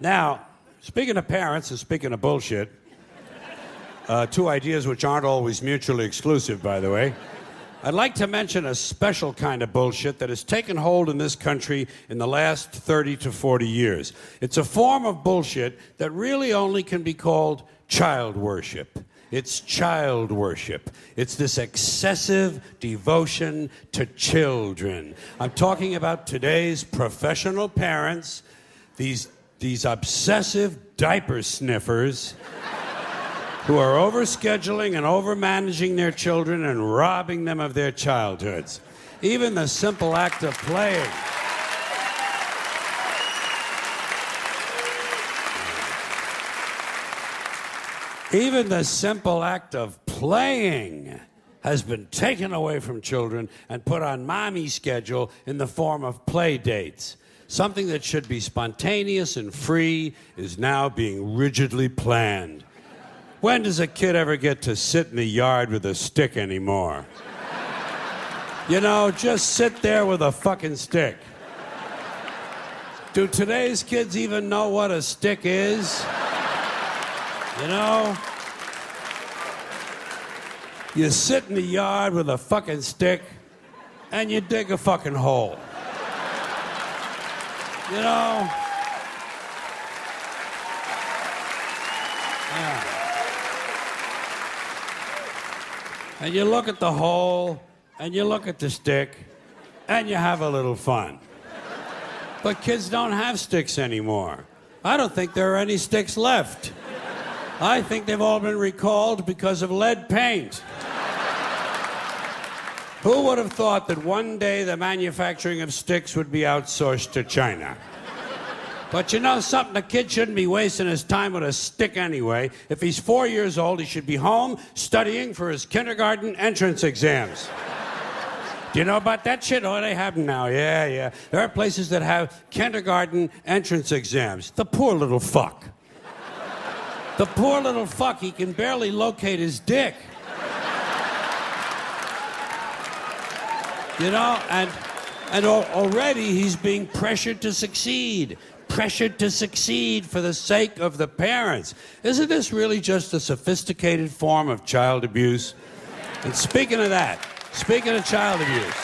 Now, speaking of parents and speaking of bullshit, two ideas which aren't always mutually exclusive, by the way, I'd like to mention a special kind of bullshit that has taken hold in this country in the last 30 to 40 years. It's a form of bullshit that really only can be called child worship. It's child worship. It's this excessive devotion to children. I'm talking about today's professional parents, these obsessive diaper sniffers who are overscheduling and overmanaging their children and robbing them of their childhoods. Even the simple act of playing. Even the simple act of playing has been taken away from children and put on mommy's schedule in the form of play dates. Something that should be spontaneous and free is now being rigidly planned. When does a kid ever get to sit in the yard with a stick anymore? You know, just sit there with a fucking stick. Do today's kids even know what a stick is? You know? You sit in the yard with a fucking stick and you dig a fucking hole. You know? Yeah. And you look at the hole and you look at the stick and you have a little fun. But kids don't have sticks anymore. I don't think there are any sticks left. I think they've all been recalled because of lead paint. Who would have thought that one day the manufacturing of sticks would be outsourced to China? But you know something? A kid shouldn't be wasting his time with a stick anyway. If he's 4 years old, he should be home studying for his kindergarten entrance exams. Do you know about that shit? Oh, they have them now. Yeah. There are places that have kindergarten entrance exams. The poor little fuck. The poor little fuck, he can barely locate his dick. You know, and already he's being pressured to succeed. Pressured to succeed for the sake of the parents. Isn't this really just a sophisticated form of child abuse? And speaking of that, speaking of child abuse,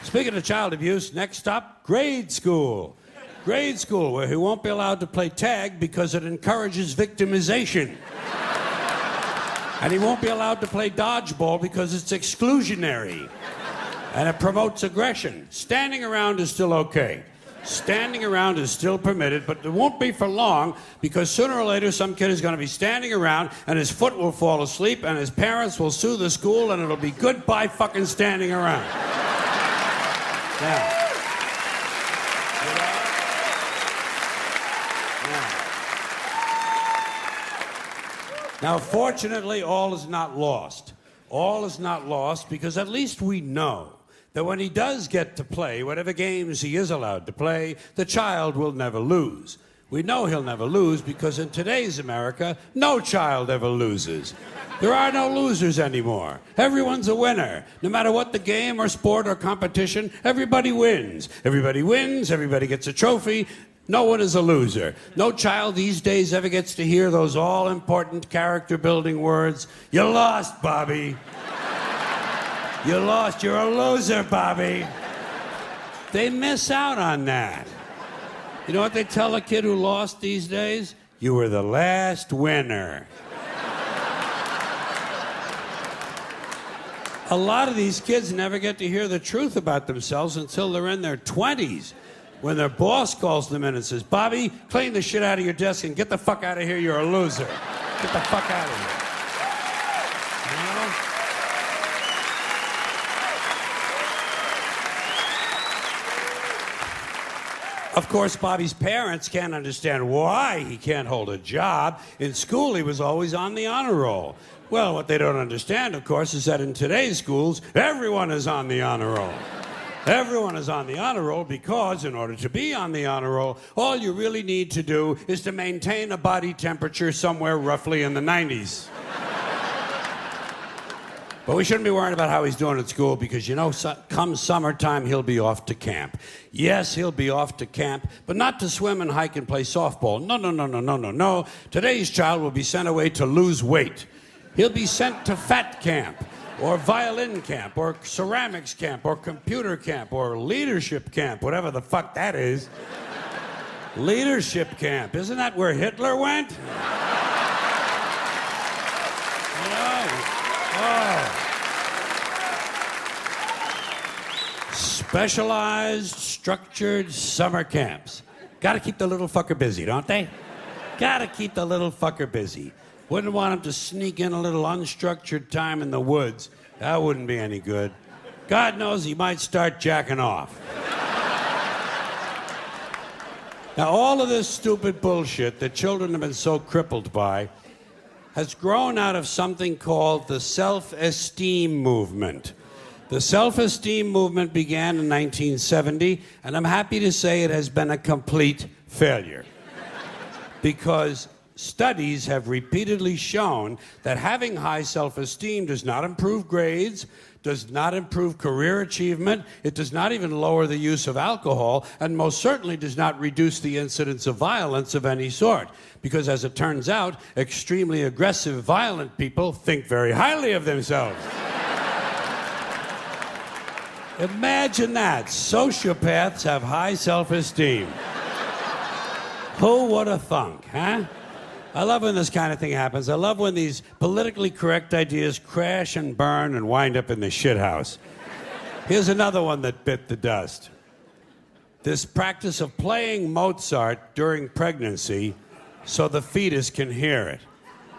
speaking of child abuse, next up, grade school. Grade school, where he won't be allowed to play tag because it encourages victimization. And he won't be allowed to play dodgeball because it's exclusionary. And it promotes aggression. Standing around is still okay. Standing around is still permitted, but it won't be for long because sooner or later some kid is going to be standing around and his foot will fall asleep and his parents will sue the school and it'll be goodbye fucking standing around. Yeah. Now, fortunately, all is not lost. All is not lost because at least we know that when he does get to play whatever games he is allowed to play, the child will never lose. We know he'll never lose because in today's America, no child ever loses. There are no losers anymore. Everyone's a winner. No matter what the game or sport or competition, everybody wins. Everybody wins, everybody gets a trophy. No one is a loser. No child these days ever gets to hear those all-important character-building words, "You lost, Bobby. You lost. You're a loser, Bobby." They miss out on that. You know what they tell a kid who lost these days? You were the last winner. A lot of these kids never get to hear the truth about themselves until they're in their 20s. When their boss calls them in and says, "Bobby, clean the shit out of your desk and get the fuck out of here, you're a loser. Get the fuck out of here." You know? Of course, Bobby's parents can't understand why he can't hold a job. In school, he was always on the honor roll. Well, what they don't understand, of course, is that in today's schools, everyone is on the honor roll. Everyone is on the honor roll because in order to be on the honor roll, all you really need to do is to maintain a body temperature somewhere roughly in the 90s. But we shouldn't be worrying about how he's doing at school because, come summertime, he'll be off to camp. Yes, he'll be off to camp, but not to swim and hike and play softball. No. Today's child will be sent away to lose weight. He'll be sent to fat camp, or violin camp, or ceramics camp, or computer camp, or leadership camp, whatever the fuck that is. Leadership camp. Isn't that where Hitler went? Specialized, structured summer camps. Gotta keep the little fucker busy, don't they? Gotta keep the little fucker busy. Wouldn't want him to sneak in a little unstructured time in the woods. That wouldn't be any good. God knows he might start jacking off. Now, all of this stupid bullshit that children have been so crippled by has grown out of something called the self-esteem movement. The self-esteem movement began in 1970, and I'm happy to say it has been a complete failure. Because studies have repeatedly shown that having high self-esteem does not improve grades, does not improve career achievement, it does not even lower the use of alcohol, and most certainly does not reduce the incidence of violence of any sort. Because as it turns out, extremely aggressive, violent people think very highly of themselves. Imagine that. Sociopaths have high self-esteem. Who would have thunk, huh? I love when this kind of thing happens. I love when these politically correct ideas crash and burn and wind up in the shithouse. Here's another one that bit the dust. This practice of playing Mozart during pregnancy so the fetus can hear it.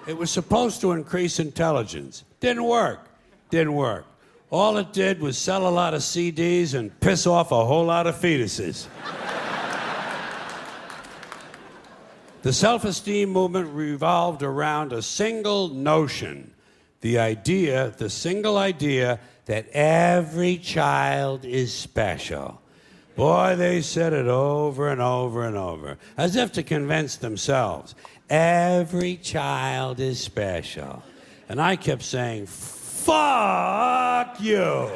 It was supposed to increase intelligence. Didn't work. All it did was sell a lot of CDs and piss off a whole lot of fetuses. The self-esteem movement revolved around a single notion, the single idea that every child is special. Boy, they said it over and over and over, as if to convince themselves. Every child is special. And I kept saying, fuck you.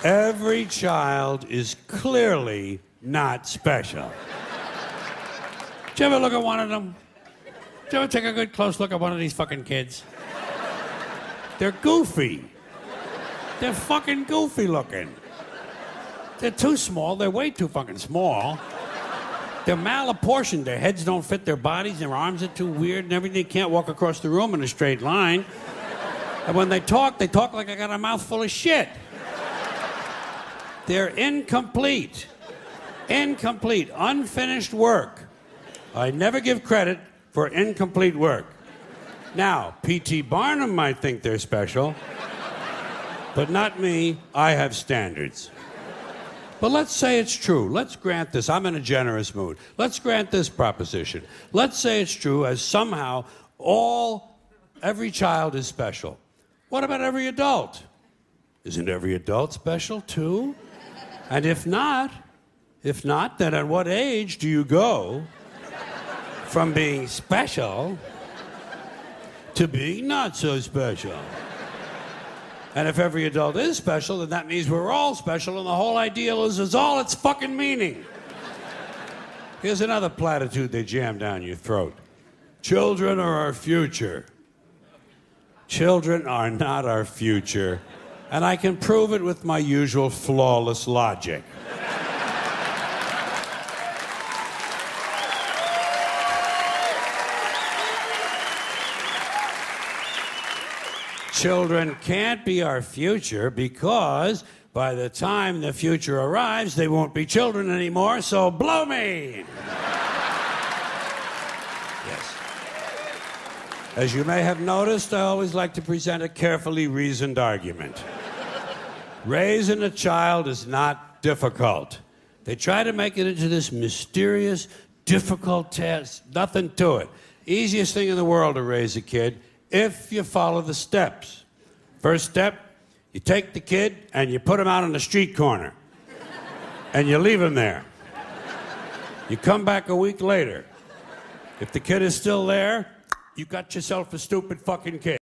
Every child is clearly not special. Did you ever look at one of them? Did you ever take a good close look at one of these fucking kids? They're goofy. They're fucking goofy looking. They're too small. They're way too fucking small. They're malapportioned. Their heads don't fit their bodies. Their arms are too weird and everything. They can't walk across the room in a straight line. And when they talk like I got a mouthful of shit. They're incomplete. Unfinished work. I never give credit for incomplete work. Now, P.T. Barnum might think they're special, but not me. I have standards. But let's say it's true. Let's grant this. I'm in a generous mood. Let's grant this proposition. Let's say it's true as somehow every child is special. What about every adult? Isn't every adult special too? And if not, then at what age do you go from being special to being not so special? And if every adult is special, then that means we're all special, and the whole idea loses all its fucking meaning. Here's another platitude they jam down your throat. Children are our future. Children are not our future. And I can prove it with my usual flawless logic. Children can't be our future because by the time the future arrives, they won't be children anymore, so blow me! Yes. As you may have noticed, I always like to present a carefully reasoned argument. Raising a child is not difficult. They try to make it into this mysterious, difficult test. Nothing to it. Easiest thing in the world to raise a kid if you follow the steps. First step, you take the kid and you put him out on the street corner. And you leave him there. You come back a week later. If the kid is still there, You got yourself a stupid fucking kid.